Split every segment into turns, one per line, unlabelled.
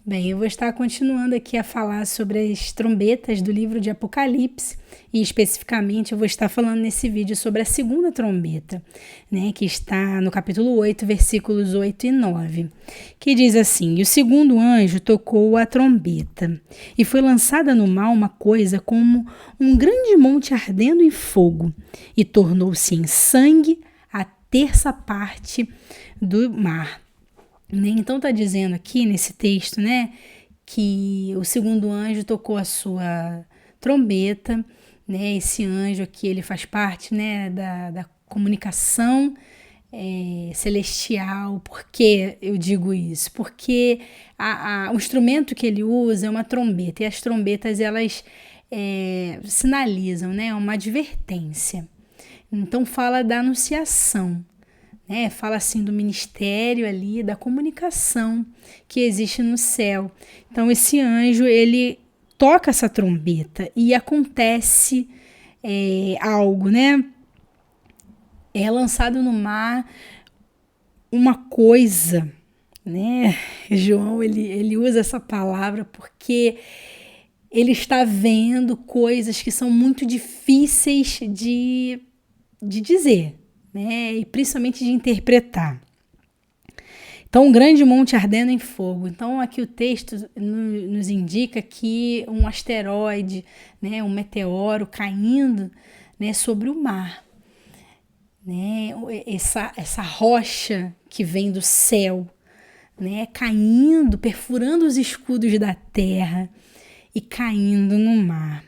Bem, eu vou estar continuando aqui a falar sobre as trombetas do livro de Apocalipse e especificamente eu vou estar falando nesse vídeo sobre a segunda trombeta, né, que está no capítulo 8, versículos 8 e 9, que diz assim: "E o segundo anjo tocou a trombeta, e foi lançada no mar uma coisa como um grande monte ardendo em fogo, e tornou-se em sangue a terça parte do mar." Né? Então está dizendo aqui nesse texto, né, que o segundo anjo tocou a sua trombeta, né? Esse anjo aqui ele faz parte, né, da comunicação celestial. Por que eu digo isso? Porque o instrumento que ele usa é uma trombeta e as trombetas elas sinalizam, né, uma advertência. Então fala da anunciação. Fala assim do ministério ali, da comunicação que existe no céu. Então esse anjo, ele toca essa trombeta e acontece algo, né? É lançado no mar uma coisa, né? João, ele usa essa palavra porque ele está vendo coisas que são muito difíceis de dizer, né? E principalmente de interpretar. Então, um grande monte ardendo em fogo. Então, aqui o texto nos indica que um asteroide, né, um meteoro caindo, né, sobre o mar. Né? Essa rocha que vem do céu, né, caindo, perfurando os escudos da terra e caindo no mar.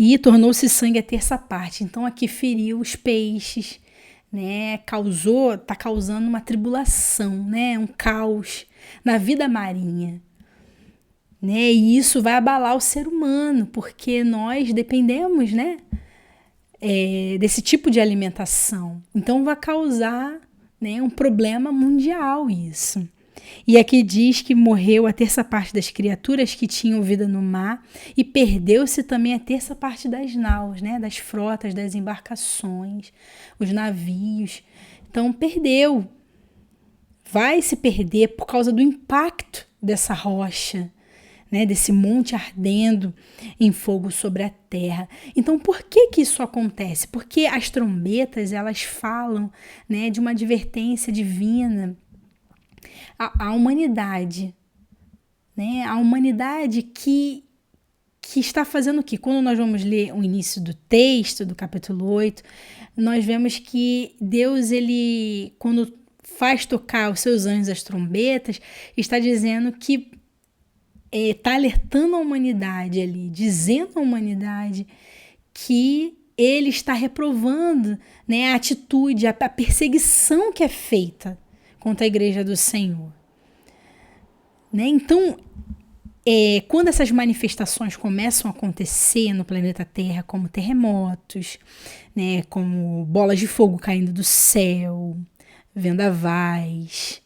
E tornou-se sangue a terça parte. Então aqui feriu os peixes, né? Tá causando uma tribulação, né? Um caos na vida marinha, né? E isso vai abalar o ser humano, porque nós dependemos, né? Desse tipo de alimentação. Então vai causar, né, um problema mundial isso. E aqui diz que morreu a terça parte das criaturas que tinham vida no mar e perdeu-se também a terça parte das naus, né, das frotas, das embarcações, os navios. Então perdeu, vai se perder por causa do impacto dessa rocha, né, desse monte ardendo em fogo sobre a terra. Então por que isso acontece? Porque as trombetas elas falam, né, de uma advertência divina à humanidade, né? A humanidade que está fazendo o quê? Quando nós vamos ler o início do texto, do capítulo 8, nós vemos que Deus, ele, quando faz tocar os seus anjos as trombetas, está dizendo que está alertando a humanidade ali, dizendo à humanidade que ele está reprovando, né, a atitude, a perseguição que é feita contra a igreja do Senhor. Né? Então, quando essas manifestações começam a acontecer no planeta Terra, como terremotos, né, como bolas de fogo caindo do céu, vendavais,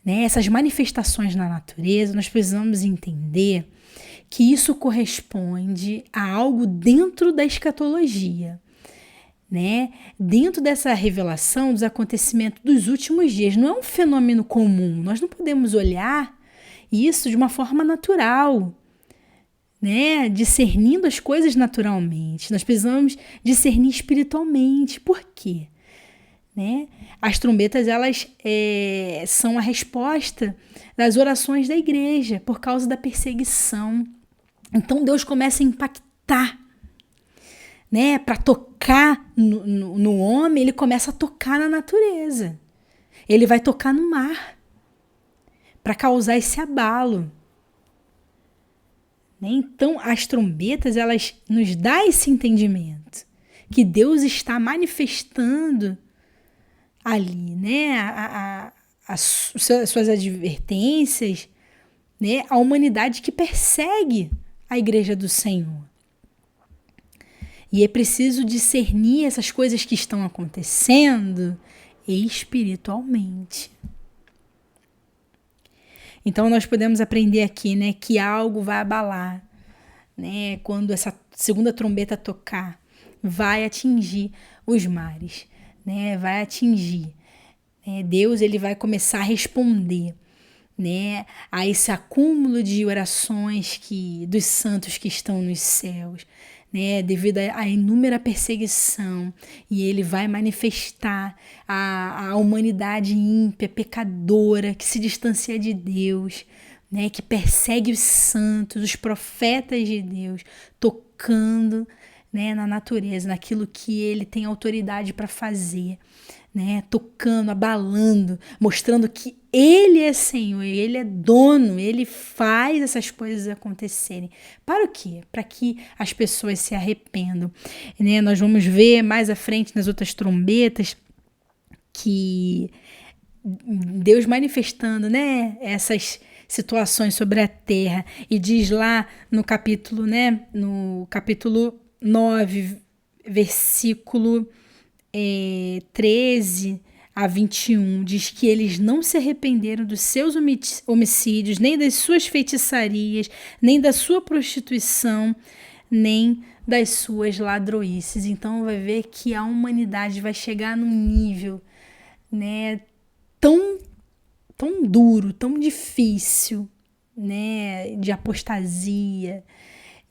né, essas manifestações na natureza, nós precisamos entender que isso corresponde a algo dentro da escatologia. Né? Dentro dessa revelação dos acontecimentos dos últimos dias, não é um fenômeno comum, nós não podemos olhar isso de uma forma natural, né? Discernindo as coisas naturalmente, nós precisamos discernir espiritualmente. Por quê? Né? As trombetas elas são a resposta das orações da igreja por causa da perseguição. Então Deus começa a impactar, né, para tocar no homem, ele começa a tocar na natureza. Ele vai tocar no mar para causar esse abalo. Né? Então, as trombetas, elas nos dão esse entendimento que Deus está manifestando ali, né, as suas advertências, né, à humanidade que persegue a igreja do Senhor. E é preciso discernir essas coisas que estão acontecendo espiritualmente. Então nós podemos aprender aqui, né, que algo vai abalar, né, quando essa segunda trombeta tocar, vai atingir os mares, né, vai atingir. Deus ele vai começar a responder, né, a esse acúmulo de orações dos santos que estão nos céus, né, devido à inúmera perseguição, e ele vai manifestar a humanidade ímpia, pecadora, que se distancia de Deus, né, que persegue os santos, os profetas de Deus, tocando, né, na natureza, naquilo que ele tem autoridade para fazer, né, tocando, abalando, mostrando que ele é Senhor, ele é dono, ele faz essas coisas acontecerem. Para o quê? Para que as pessoas se arrependam, né? Nós vamos ver mais à frente nas outras trombetas que Deus manifestando, né, essas situações sobre a terra, e diz lá no capítulo, né, no capítulo 9, versículo 13 a 21, diz que eles não se arrependeram dos seus homicídios, nem das suas feitiçarias, nem da sua prostituição, nem das suas ladroices. Então vai ver que a humanidade vai chegar num nível, né, tão duro, tão difícil, né, de apostasia,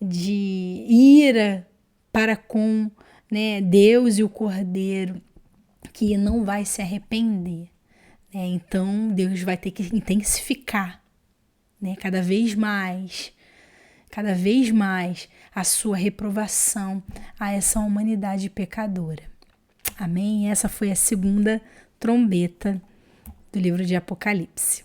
de ira para com, né, Deus e o Cordeiro, que não vai se arrepender, né? Então Deus vai ter que intensificar, né, cada vez mais a sua reprovação a essa humanidade pecadora. Amém? Essa foi a segunda trombeta do livro de Apocalipse.